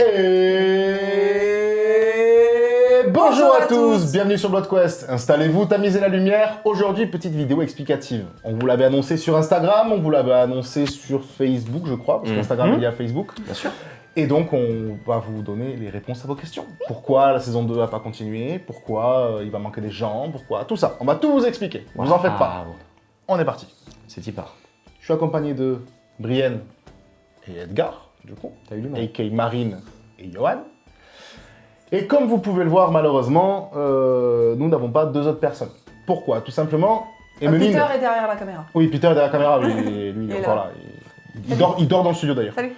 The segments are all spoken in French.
Et bonjour à tous, bienvenue sur BloodQuest. Installez-vous, tamisez la lumière. Aujourd'hui, petite vidéo explicative. On vous l'avait annoncé sur Instagram, on vous l'avait annoncé sur Facebook, je crois, parce qu'Instagram est lié à Facebook. Bien sûr. Et donc, on va vous donner les réponses à vos questions. Pourquoi la saison 2 va pas continuer? Pourquoi il va manquer des gens? Pourquoi? Tout ça. On va tout vous expliquer. Vous en faites pas. On est parti. C'est y part. Je suis accompagné de Brienne et Edgar, du coup. T'as eu le nom. A.K. Marine et Johan. Et comme vous pouvez le voir, malheureusement, nous n'avons pas deux autres personnes. Pourquoi? Tout simplement, Emeline... Peter est derrière la caméra. Oui, Peter est derrière la caméra, lui il est encore là. Il dort dans le studio d'ailleurs. Salut.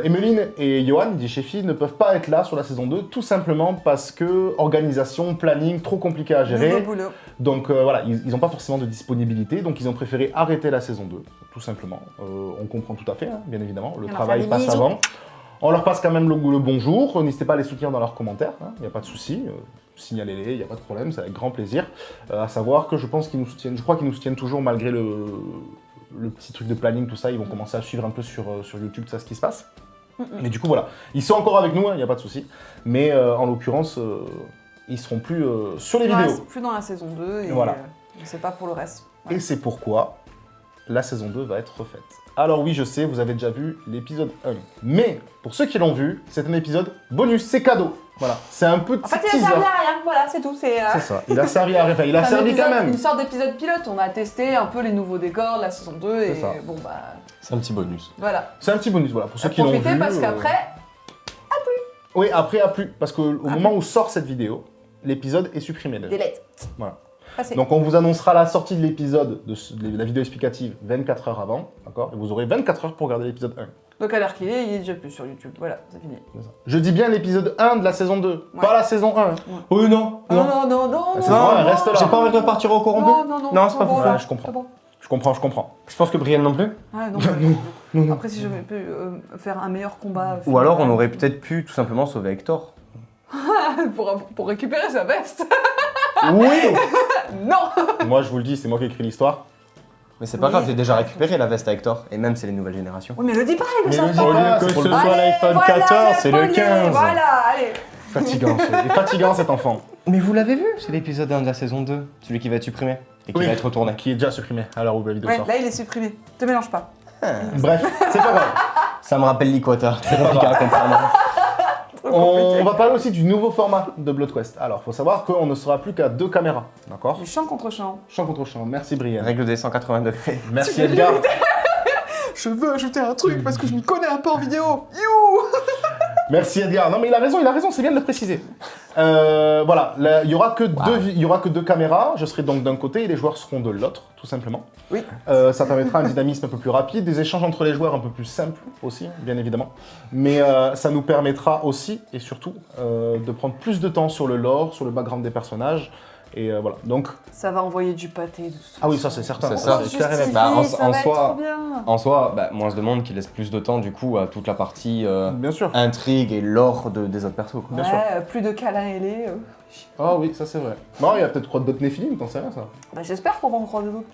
Emeline et Johan, dit Chefi, ne peuvent pas être là sur la saison 2, tout simplement parce que organisation, planning, trop compliqué à gérer. Nouveau boulot. Donc voilà, ils n'ont pas forcément de disponibilité, donc ils ont préféré arrêter la saison 2, tout simplement. On comprend tout à fait, hein, bien évidemment, le travail passe avant. On leur passe quand même le bonjour, n'hésitez pas à les soutenir dans leurs commentaires, il n'y a pas de souci, signalez-les, il n'y a pas de problème, c'est avec grand plaisir. À savoir que je pense qu'ils nous soutiennent, je crois qu'ils nous soutiennent toujours malgré le petit truc de planning, tout ça, ils vont commencer à suivre un peu sur YouTube tout ça, ce qui se passe. Mais du coup voilà, ils sont encore avec nous, il n'y a pas de souci, mais en l'occurrence, ils seront plus sur les vidéos. Plus dans la saison 2 et voilà. C'est pas pour le reste. Ouais. Et c'est pourquoi la saison 2 va être refaite. Alors oui, je sais, vous avez déjà vu l'épisode 1. Mais, pour ceux qui l'ont vu, c'est un épisode bonus, c'est cadeau. Voilà, c'est un petit En fait, il a teaser. servi à rien, voilà, c'est tout. C'est ça, il a servi à rien. Il a servi quand même. Une sorte d'épisode pilote, on a testé un peu les nouveaux décors de la saison 2 et ça. bon bah... C'est un petit bonus. Voilà. C'est un petit bonus, voilà, pour ceux qui l'ont vu. Profitez parce qu'après... Oui, après a plus, parce qu'au moment où sort cette vidéo, l'épisode est supprimé. Delete. Voilà. Passé. Donc on vous annoncera la sortie de l'épisode, de la vidéo explicative 24 heures avant, d'accord? Et vous aurez 24 heures pour regarder l'épisode 1. Donc à l'heure qu'il est, il est déjà plus sur YouTube. Voilà, c'est fini. Je dis bien l'épisode 1 de la saison 2, pas la saison 1. Oui, non. Non. La saison 1, elle reste là. J'ai pas envie de repartir au corrompu. Non, c'est pas bon, fou. Ouais, je comprends. c'est bon. Je comprends. Je pense que Brienne non plus. Ah, non. Après, si je peux faire un meilleur combat... Ou alors on aurait peut-être pu tout simplement sauver Hector. pour récupérer sa veste. Oui. Non. Moi, je vous le dis, c'est moi qui ai écrit l'histoire. Mais c'est pas grave, j'ai déjà récupéré la veste à Hector. Et même c'est les nouvelles générations. Oui, mais le dis pas, il le Mais savent le dis pas. pas, que c'est pour ce le- soit l'iPhone 14, c'est le 15. Voilà, allez. Fatigant, il est fatigant cet enfant. Mais vous l'avez vu, c'est l'épisode 1 de la saison 2. Celui qui va être supprimé. Et qui va être retourné. Qui est déjà supprimé à l'heure où la vidéo Ouais, sort. là, il est supprimé. Te mélange pas. Bref, c'est pas grave. Ça me rappelle Liquota. C'est pas compliqué à grave. comprendre. On va parler aussi du nouveau format de BloodQuest. Alors, faut savoir qu'on ne sera plus qu'à 2 caméras, d'accord? Du champ contre champ. Champ contre champ. Merci Brienne. Règle des 180 degrés. Merci Edgar. Je veux ajouter un truc parce que je m'y connais un peu en vidéo. You. Merci Edgar. Non mais il a raison, c'est bien de le préciser. Voilà, là, il y aura que deux caméras. Je serai donc d'un côté et les joueurs seront de l'autre, tout simplement. Oui. Ça permettra un dynamisme un peu plus rapide, des échanges entre les joueurs un peu plus simples aussi, bien évidemment. Mais ça nous permettra aussi et surtout de prendre plus de temps sur le lore, sur le background des personnages. Et voilà, donc... Ça va envoyer du pâté de toute façon. Ah oui, ça c'est certain. C'est ça. C'est clair et net. Bah, en ça va être soi- trop bien. En soi, moins de monde qui laisse plus de temps du coup à toute la partie Bien sûr. intrigue et lore des autres persos. Quoi. Bien sûr. Ouais, plus de câlins ailés. Ah oui, ça c'est vrai. Non, il y a peut-être quoi d'autres Néphilim, t'en sais rien ça. Bah, j'espère qu'on va en croiser d'autres.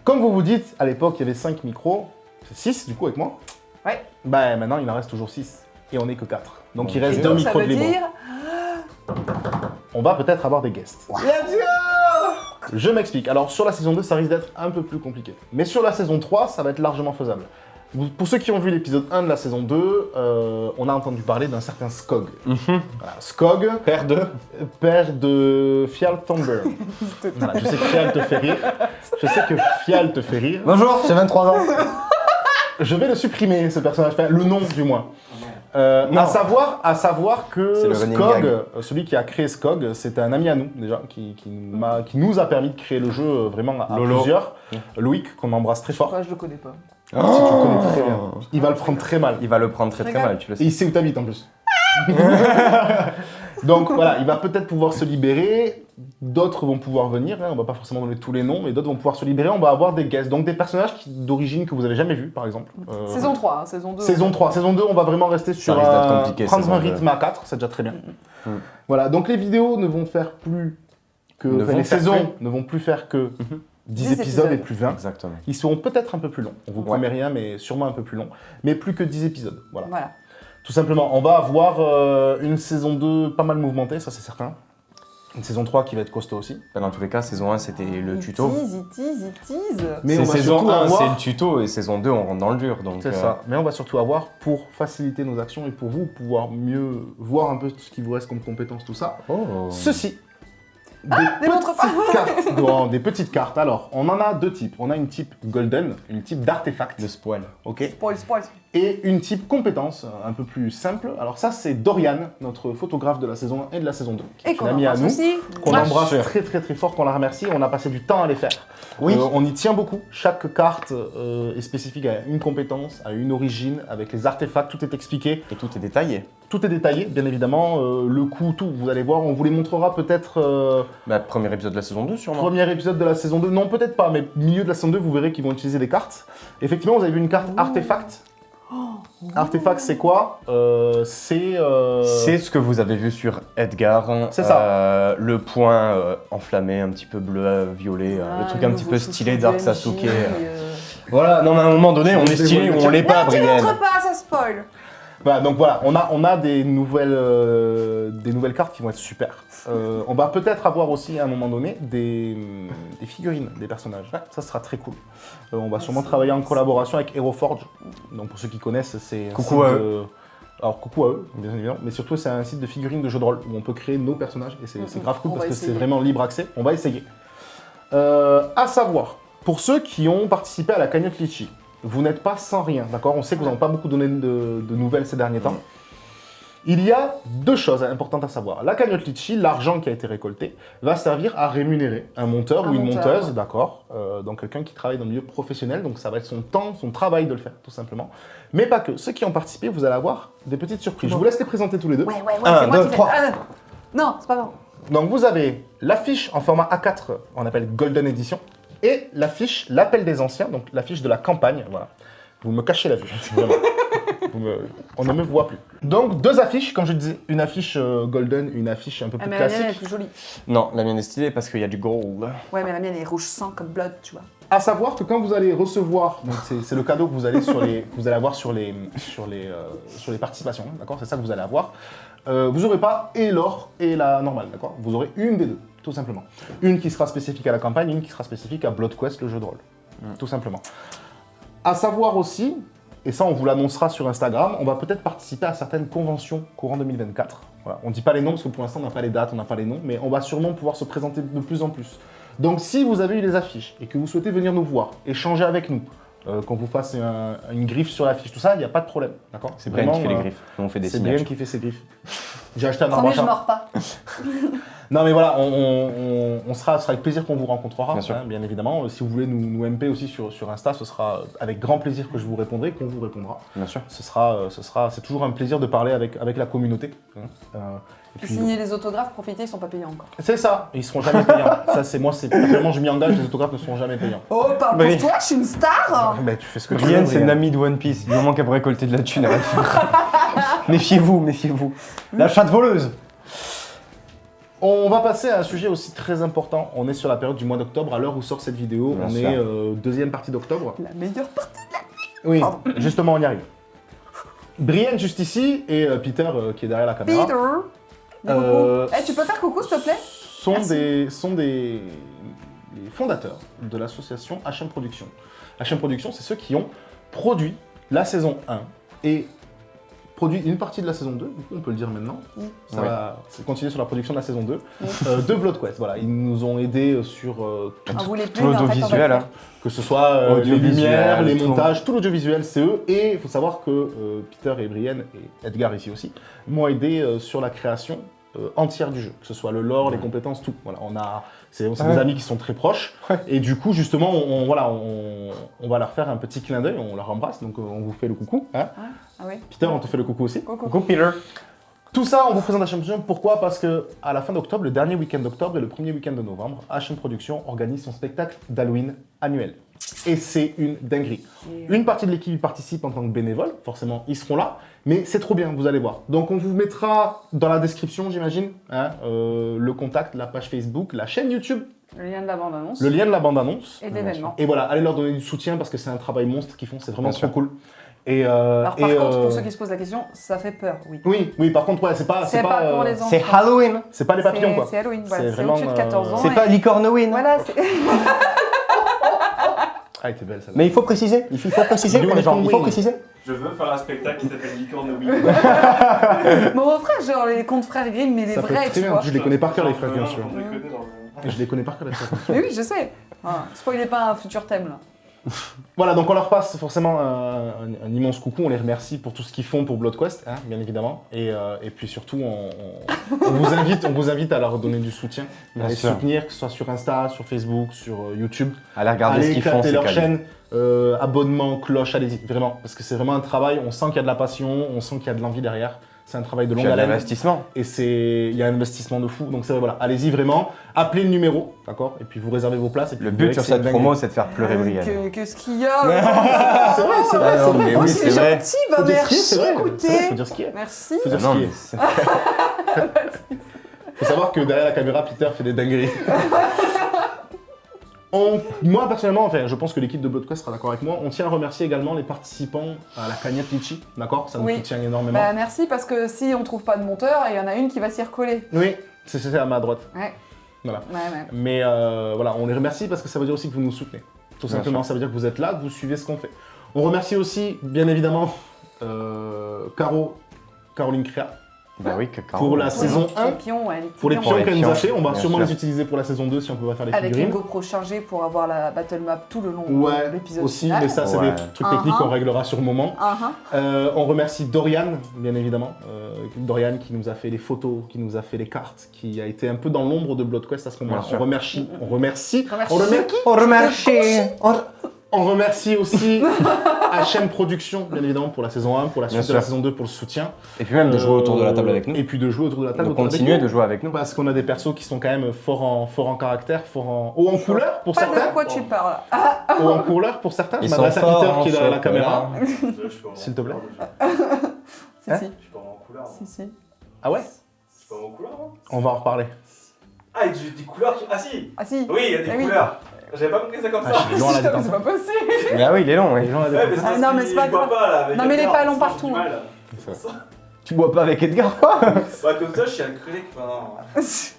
Comme vous vous dites, à l'époque il y avait 5 micros, c'est 6 du coup avec moi. Ouais. Bah maintenant il en reste toujours 6 et on n'est que 4. Donc il Ok. reste Et 2 donc, ça micros de veut libre. dire... On va peut-être avoir des guests. Let's go. Je m'explique. Alors sur la saison 2 ça risque d'être un peu plus compliqué. Mais sur la saison 3 ça va être largement faisable. Pour ceux qui ont vu l'épisode 1 de la saison 2, on a entendu parler d'un certain Skog. Voilà, Skog, père de Fial Thornburn. Voilà, je sais que Fial te fait rire. Bonjour, j'ai 23 ans. Je vais le supprimer, ce personnage, enfin, le nom du moins. À savoir que C'est le running Skog, gag. celui qui a créé Skog, c'est un ami à nous déjà, qui nous a permis de créer le jeu vraiment à Lolo. plusieurs. Loïc, qu'on embrasse très fort. Moi, je le connais pas. Si tu le connais très bien. Il va le prendre très mal. Il va le prendre très Regarde. mal, tu le Et sais. il sait où t'habites en plus. Donc voilà, il va peut-être pouvoir se libérer. D'autres vont pouvoir venir. Hein, on va pas forcément donner tous les noms, mais d'autres vont pouvoir se libérer. On va avoir des guests, donc des personnages d'origine que vous avez jamais vus, par exemple. Saison 3, hein, saison 2. Saison 3. Saison 2, on va vraiment rester sur risque d'être compliqué, prendre saison un 2. rythme à 4, c'est déjà très bien. Mm. Voilà, donc les vidéos ne vont faire plus que... Ne enfin, vont les faire saisons ne vont plus faire que 10 épisodes et plus 20. Exactement. Ils seront peut-être un peu plus longs. On vous promet rien, mais sûrement un peu plus long. Mais plus que 10 épisodes. Voilà. Tout simplement, on va avoir une saison 2 pas mal mouvementée, ça c'est certain. Une saison 3 qui va être costaud aussi. Dans tous les cas, saison 1, c'était le tuto. Il tease. Mais on va saison surtout 1, avoir... c'est le tuto, et saison 2, on rentre dans le dur. C'est ça. Mais on va surtout avoir, pour faciliter nos actions et pour vous pouvoir mieux voir un peu ce qui vous reste comme compétences, tout ça, ceci. Des petites cartes. Alors, on en a deux types. On a une type golden, une type d'artefact. Le spoil. Ok. Spoil. Et une type compétence, un peu plus simple. Alors ça, c'est Dorian, notre photographe de la saison 1 et de la saison 2. Et qu'on mis à nous, aussi. qu'on embrasse très très très fort, qu'on la remercie. On a passé du temps à les faire. Oui. On y tient beaucoup. Chaque carte est spécifique à une compétence, à une origine, avec les artefacts, tout est expliqué. Et tout est détaillé. Tout est détaillé, bien évidemment. Le coût, tout, vous allez voir. On vous les montrera peut-être... Premier épisode de la saison 2, sûrement. Premier épisode de la saison 2. Non, peut-être pas, mais milieu de la saison 2, vous verrez qu'ils vont utiliser des cartes. Effectivement, vous avez vu une carte artefact. Artefact, c'est quoi C'est ce que vous avez vu sur Edgar. C'est ça. Le point enflammé, un petit peu bleu, violet, le truc un petit peu stylé Dark Sasuke. Voilà, non mais à un moment donné, on est stylé ou on l'est pas, Tu Brienne. montres pas, ça spoil. Voilà, donc voilà, on a des nouvelles cartes qui vont être super. On va peut-être avoir aussi à un moment donné des figurines des personnages. Ça sera très cool. On va sûrement travailler en collaboration avec HeroForge. Donc pour ceux qui connaissent, c'est un Coucou à site eux. Alors coucou à eux, bien évidemment, mais surtout c'est un site de figurines de jeux de rôle où on peut créer nos personnages et c'est grave cool parce que c'est vraiment libre accès. On va essayer. À savoir, pour ceux qui ont participé à la cagnotte Litchi, vous n'êtes pas sans rien, d'accord? On sait que vous n'avez pas beaucoup donné de nouvelles ces derniers temps. Il y a deux choses importantes à savoir. La cagnotte Litchi, l'argent qui a été récolté, va servir à rémunérer un monteur ou une monteuse, d'accord? Donc quelqu'un qui travaille dans le milieu professionnel, donc ça va être son temps, son travail de le faire, tout simplement. Mais pas que. Ceux qui ont participé, vous allez avoir des petites surprises. Je vous laisse les présenter tous les deux. Ouais, Un, c'est moi deux, qui fais. trois. Non, c'est pas bon. Donc vous avez l'affiche en format A4, on appelle Golden Edition, et l'affiche L'Appel des Anciens, donc l'affiche de la campagne, voilà. Vous me cachez la vue, vraiment. On ne me voit plus. Donc deux affiches, comme je disais, une affiche Golden, une affiche un peu plus Mais la classique. mienne est plus jolie. Non, la mienne est stylée parce qu'il y a du gold. Ouais, mais la mienne est rouge sang comme blood, tu vois. À savoir que quand vous allez recevoir, donc c'est le cadeau que vous allez avoir sur les participations, d'accord? C'est ça que vous allez avoir. Vous n'aurez pas et l'or et la normale, d'accord? Vous aurez une des deux, tout simplement. Une qui sera spécifique à la campagne, une qui sera spécifique à Blood Quest, le jeu de rôle, tout simplement. À savoir aussi, et ça on vous l'annoncera sur Instagram, on va peut-être participer à certaines conventions courant 2024. Voilà. On ne dit pas les noms parce que pour l'instant on n'a pas les dates, on n'a pas les noms, mais on va sûrement pouvoir se présenter de plus en plus. Donc si vous avez eu les affiches et que vous souhaitez venir nous voir, échanger avec nous, qu'on vous fasse une griffe sur l'affiche, tout ça, il n'y a pas de problème, d'accord? C'est Brian qui fait les griffes, nous on fait des C'est signages. Brian qui fait ses griffes. J'ai acheté un arbre Promis, à je chat. mords pas. Non mais voilà, ce sera avec plaisir qu'on vous rencontrera, Bien sûr. bien évidemment. Si vous voulez nous MP aussi sur Insta, ce sera avec grand plaisir que je vous répondrai, qu'on vous répondra. Bien sûr. C'est toujours un plaisir de parler avec la communauté. Et puis, Signer les autographes, profitez, ils sont pas payants encore. c'est ça, ils seront jamais payants. Ça c'est moi, personnellement je m'y engage, les autographes ne seront jamais payants. Oh, parle Oui. pour toi, je suis une star. Mais tu fais ce que tu Brienne, veux. c'est une amie de One Piece. Du moment qu'elle peut récolter de la thune, elle va le faire. Méfiez-vous, méfiez-vous. La chatte voleuse. On va passer à un sujet aussi très important. On est sur la période du mois d'octobre, à l'heure où sort cette vidéo. Bien on sûr. est deuxième partie d'octobre. La meilleure partie. Oui, Pardon. justement, on y arrive. Brienne juste ici et Peter qui est derrière la caméra Peter. Dis Euh, coucou. Eh, tu peux faire coucou, s'il te plaît? sont des fondateurs de l'association HM Productions. HM Productions, c'est ceux qui ont produit la saison 1 et produit une partie de la saison 2, du coup on peut le dire maintenant. Ça Oui. va continuer sur la production de la saison 2 de Blood Quest. Voilà, ils nous ont aidés sur tout, On voulait plus, Tout mais en fait, on va l'audiovisuel, le hein. faire. que ce soit les Audiovisuel, lumières, les tout. montages, tout l'audiovisuel, c'est eux. Et il faut savoir que Peter et Brienne, et Edgar ici aussi, m'ont aidé sur la création entière du jeu, que ce soit le lore, les compétences, tout. Voilà, c'est des amis qui sont très proches. Ouais. Et du coup, justement, on va leur faire un petit clin d'œil, on leur embrasse, donc on vous fait le coucou. Hein Ah oui. Peter, on te fait le coucou aussi. Coucou. Coucou Peter. Tout ça, on vous présente HM Productions. Pourquoi? Parce que à la fin d'octobre, le dernier week-end d'octobre et le premier week-end de novembre, HM Productions organise son spectacle d'Halloween annuel. Et c'est une dinguerie. Une partie de l'équipe participe en tant que bénévole, forcément ils seront là, mais c'est trop bien, vous allez voir. Donc on vous mettra dans la description, j'imagine, hein, le contact, la page Facebook, la chaîne YouTube. Le lien de la bande-annonce. Le lien de la bande-annonce. Et de l'événement. Et voilà, allez leur donner du soutien parce que c'est un travail monstre qu'ils font, c'est vraiment Bien trop sûr. cool. Et, Alors par contre, pour ceux qui se posent la question, ça fait peur, oui. Oui, par contre, ouais, c'est pas pour les enfants. C'est Halloween. c'est pas les papillons, quoi. C'est Halloween, voilà. C'est C'est vraiment, au-dessus de 14 ans. C'est pas Licornoween. Voilà, c'est... Ah, elle était belle, celle-là. Mais il faut préciser. Il faut préciser pour les gens. Il faut préciser. Je veux faire un spectacle qui s'appelle Licorne Mon frère, genre les contes frères Grimm, mais les Ça peut vrais, être très tu bien, vois. je les connais par cœur, les frères, bien On sûr. les connaît dans le... Je les connais par cœur, les frères. Mais oui, je sais. Voilà. Spoilez pas un futur thème, là. Voilà, donc on leur passe forcément un immense coucou, on les remercie pour tout ce qu'ils font pour BloodQuest, hein, bien évidemment. Et puis surtout, on vous invite à leur donner du soutien, à les sûr. soutenir, que ce soit sur Insta, sur Facebook, sur YouTube. Allez regarder ce Allez qu'ils font. éclater C'est leur cadeau. chaîne, abonnement, cloche, allez-y, vraiment. Parce que c'est vraiment un travail, on sent qu'il y a de la passion, on sent qu'il y a de l'envie derrière. C'est un travail de Puis longue il y a de haleine. l'investissement. Et il y a un investissement de fou. Donc c'est voilà, allez-y vraiment, appelez le numéro, d'accord. Et puis vous réservez vos places. Et puis Le vous but verrez sur que c'est cette dingue. promo, c'est de faire pleurer Brielle. Qu'est-ce qu'il y a C'est vrai, c'est vrai. Ah non, mais oui, c'est c'est vrai. gentil, bah Faut dire ce qui est, merci, c'est vrai. écoutez. C'est vrai, faut dire ce qui est. Merci. Faut dire ce Non, qui mais est. c'est- Faut savoir que derrière la caméra, Peter fait des dingueries. Moi, personnellement, enfin, je pense que l'équipe de BloodQuest sera d'accord avec moi. On tient à remercier également les participants à la cagnotte Litchi, d'accord. Ça nous Oui. soutient énormément. Bah merci, parce que si on trouve pas de monteur, il y en a une qui va s'y recoller. Oui, c'est à ma droite. Ouais. Voilà. Ouais. Mais voilà, on les remercie parce que ça veut dire aussi que vous nous soutenez. Tout Bien simplement, sûr. ça veut dire que vous êtes là, que vous suivez ce qu'on fait. On remercie aussi, bien évidemment, Caroline Créa Bah oui, que quand pour la Pour saison les 1. petits pions, ouais, les petits Pour les pions. pions les qu'elle nous a pions, fait, on va bien sûrement sûr. les utiliser pour la saison 2 si on peut pas faire les Avec une figurines. GoPro chargée pour avoir la battle map tout le long Ouais, de l'épisode aussi, final. mais ça, c'est Ouais. des trucs techniques qu'on réglera sur le moment. On remercie Dorian, bien évidemment. Dorian qui nous a fait les photos, qui nous a fait les cartes, qui a été un peu dans l'ombre de BloodQuest à ce moment-là. Bien sûr. On remercie. Remercie. On remercie. On remercie aussi HM Productions, bien évidemment, pour la saison 1, pour la Bien suite de la sûr. saison 2, pour le soutien. Et puis même de jouer autour de la table avec nous. Et puis de jouer autour de la table. De autour avec continuer nous. de jouer avec nous. Parce qu'on a des persos qui sont quand même forts en caractère, haut en couleur pour Pas de certains. quoi tu parles. Haut en couleur pour certains. Je Ils m'adresse sont à Peter forts qui est en derrière la chocolat. caméra. S'il te plaît. Si, Hein si. Je peux en couleur. Si. Ah ouais. Je peux en couleur, moi On va en reparler. Ah, il y a des couleurs qui... Ah si Ah si. Oui, il y a des Ah oui. couleurs. J'avais pas compris ça comme Ah, ça. je suis loin là, Putain, détente. c'est pas possible. Ah oui, il est long. Les oui. gens là, Ouais, détente. mais c'est Ah, parce non, mais qu'il- c'est pas je bois grave. pas, là, avec Non, mais les Edgar, ballons ça partout, fait du hein. mal. C'est ça. Tu bois pas avec Edgar, quoi? Ouais, comme ça, je suis alcoolique maintenant.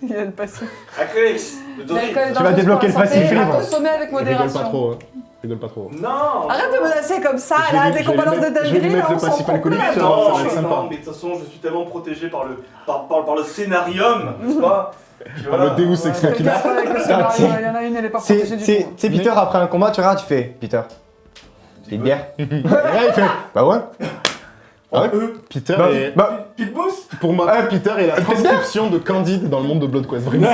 Il a une passion. Alcoolique Le Doril. L'alcool est vas dangereux débloquer pour la le santé, passif à libre. consommer avec Rigole pas modération. trop. Rigole pas trop. Non Arrête de menacer comme ça, Je vais là, lui- dès je qu'on vais lui balance des mettre- je vais lui dingueries, mettre là, le on s'en passif prend alcoolique, plein. ça va Non, être sympa. non, mais de toute façon, je suis tellement protégé par le scénarium, n'est-ce pas Puis Par le Deus Ex Fais Machina. gaffe avec le scénario, il y en a une, elle est pas C'est protégée du tout. c'est Peter, après un combat, tu regardes, tu fais Peter. C'est une bière. Ouais, il fait Bah ouais. Ah ouais. Peter Bah, est... bah, Pitboost Pour moi, Peter est la transcription de Candide dans le monde de BloodQuest. Vraiment.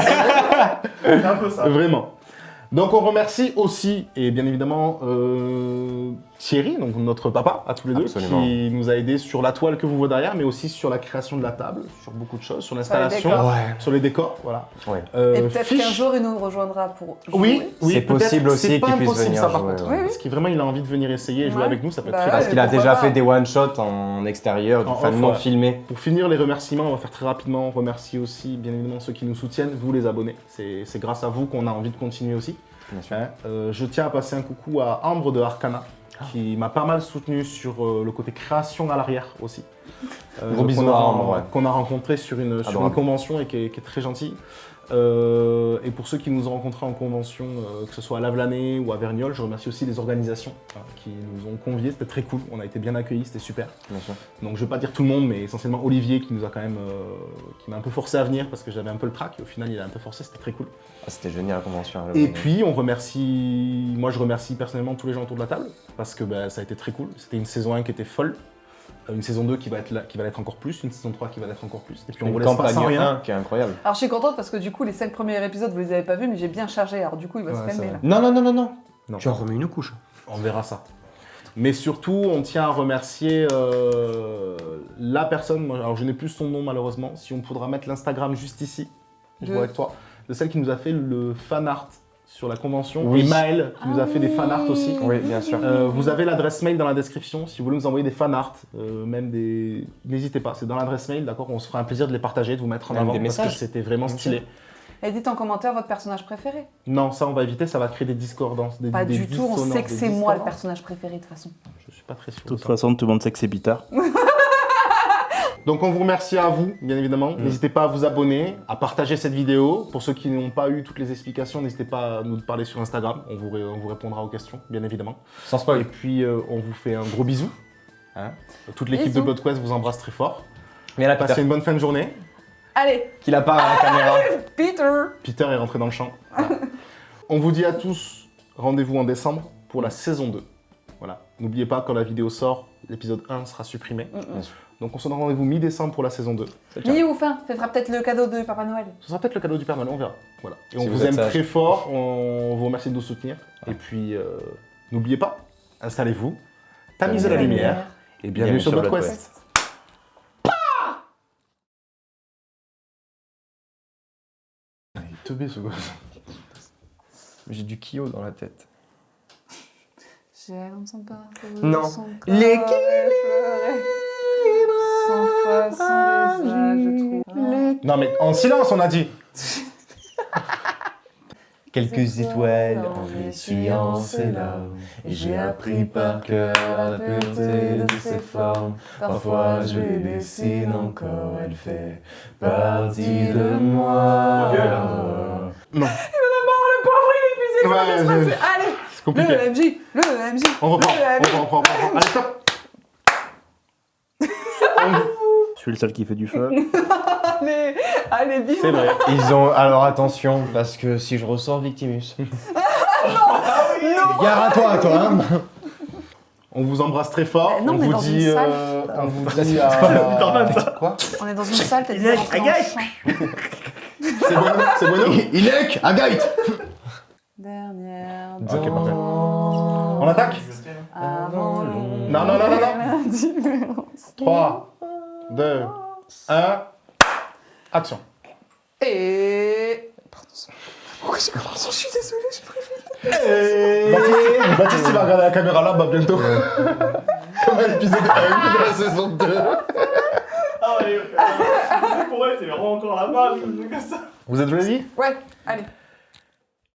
C'est un peu ça. Vraiment. Donc on remercie aussi, et bien évidemment, Thierry, donc notre papa, à tous les deux, Absolument. qui nous a aidés sur la toile que vous voyez derrière, mais aussi sur la création de la table, sur beaucoup de choses, sur l'installation, décors. Ouais. sur les décors, voilà. Ouais. Et peut-être Fiche- qu'un jour, il nous rejoindra pour jouer. Oui, oui, C'est peut-être. possible aussi C'est pas qu'il puisse impossible, venir ça, par jouer, contre. ouais. Oui, Parce qu'il vraiment, il a envie de venir essayer et jouer Ouais. avec nous, ça peut être Bah très ouais. Parce qu'il a pourquoi déjà pas. fait des one-shots en extérieur, En enfin off, non ouais. filmés. Pour finir les remerciements, on va faire très rapidement. On remercie aussi, bien évidemment, ceux qui nous soutiennent, vous les abonnés. C'est grâce à vous qu'on a envie de continuer aussi. Bien sûr. Hein, je tiens à passer un coucou à Ambre de Arcana, qui m'a pas mal soutenu sur le côté création à l'arrière aussi. Gros bisous à Ambre, ouais. Qu'on a rencontré sur une Adorable. convention et qui est très gentille. Et pour ceux qui nous ont rencontrés en convention, que ce soit à Lavelanet ou à Verniolle, je remercie aussi les organisations qui nous ont conviés. C'était très cool, on a été bien accueillis, c'était super. Bien sûr. Donc je vais pas dire tout le monde, mais essentiellement Olivier qui nous a quand même, qui m'a un peu forcé à venir parce que j'avais un peu le trac. Et au final, il a un peu forcé, c'était très cool. Ah, c'était génial la convention. Et puis on remercie, moi je remercie personnellement tous les gens autour de la table parce que bah, ça a été très cool. C'était une saison 1 qui était folle, une saison 2 qui va l'être encore plus, une saison 3 qui va l'être encore plus. Et puis on une vous laisse pas sans campagne rien. 1 qui est incroyable. Alors je suis contente parce que du coup, les 5 premiers épisodes, vous les avez pas vus, mais j'ai bien chargé. Alors du coup, il va se Ouais, calmer c'est là. Non, non, non, non, non. Non. Tu en remets une couche. On verra ça. Mais surtout, on tient à remercier la personne, moi, alors je n'ai plus son nom malheureusement, si on pourra mettre l'Instagram juste ici, je De- vois avec toi, de celle qui nous a fait le fan art sur la convention. Oui. Et Maël, qui nous a fait des fan art aussi. Oui, bien sûr. Vous avez l'adresse mail dans la description si vous voulez nous envoyer des fan art, même des. N'hésitez pas, c'est dans l'adresse mail, d'accord. On se fera un plaisir de les partager, de vous mettre en Même avant des parce que messages. c'était vraiment Bien stylé. sûr. Et dites en commentaire votre personnage préféré. Non, ça on va éviter, ça va créer des discordances. Pas du tout, on sait que c'est moi le personnage préféré de toute façon. Je suis pas très sûr. De toute façon, tout le monde sait que c'est Peter. Donc on vous remercie à vous, bien évidemment. N'hésitez pas à vous abonner, à partager cette vidéo. Pour ceux qui n'ont pas eu toutes les explications, n'hésitez pas à nous parler sur Instagram. On vous répondra aux questions, bien évidemment. Sans Et spoil. puis on vous fait un gros bisou. Hein. Toute l'équipe de Bisous. Bloodquest vous embrasse très fort. Mais là, Passez Peter, une bonne fin de journée. Allez, qu'il apparaît à la caméra. Peter. Peter est rentré dans le champ. Voilà. On vous dit à tous, rendez-vous en décembre pour la saison 2. Voilà. N'oubliez pas, quand la vidéo sort, l'épisode 1 sera supprimé. Bien sûr. Donc on se donne rendez-vous mi-décembre pour la saison 2. Mi ou fin, ce sera peut-être le cadeau de Papa Noël. Ce sera peut-être le cadeau du Père Noël, on verra. Voilà. Et on Si vous vous êtes aime sage. très fort, on vous remercie de nous soutenir. Et puis, n'oubliez pas, installez-vous, tamisez la lumière, et bienvenue sur Bloodquest. Il est teubé ce gosse. J'ai du Kyo dans la tête. J'ai comme son parcours, Non. son corps L'équilibre. effleuré. Sans foi, sans visage, je trouve. Non mais en silence on a dit. Quelques étoiles en essuyant ses larmes. Et j'ai appris par cœur la pureté de ses formes. Parfois je les dessine encore, elle fait partie de moi. Non. Le pauvre, il est épuisé, Ouais, comment ça se ouais, passe Allez, C'est compliqué. le MJ, le MJ. On reprend, le on reprend. Allez stop. Je suis le seul qui fait du feu. Allez, allez, bim. C'est vrai. Ils ont. Alors attention, parce que si je ressors Victimus. Gare à toi, hein. On vous embrasse très fort. Non, on mais vous dans dit, une salle. on vous dit à... Quoi? On est dans une salle, peut-être bien dans le champ. C'est bon, c'est bon. Ilek, Agait. Dernière Ok, parfait. danse On attaque? avant le Non, non, non, non, non. lundi. 3, 2, 1, action. Et... Pourquoi j'ai commencé? Je suis désolée, j'ai préféré. Baptiste, il va regarder la caméra là-bas bientôt. Comme à l'épisode 1 de la saison 2. Ah ouais, pour elle, t'es vraiment encore là-bas, comme ça. Vous êtes ready? Ouais, allez.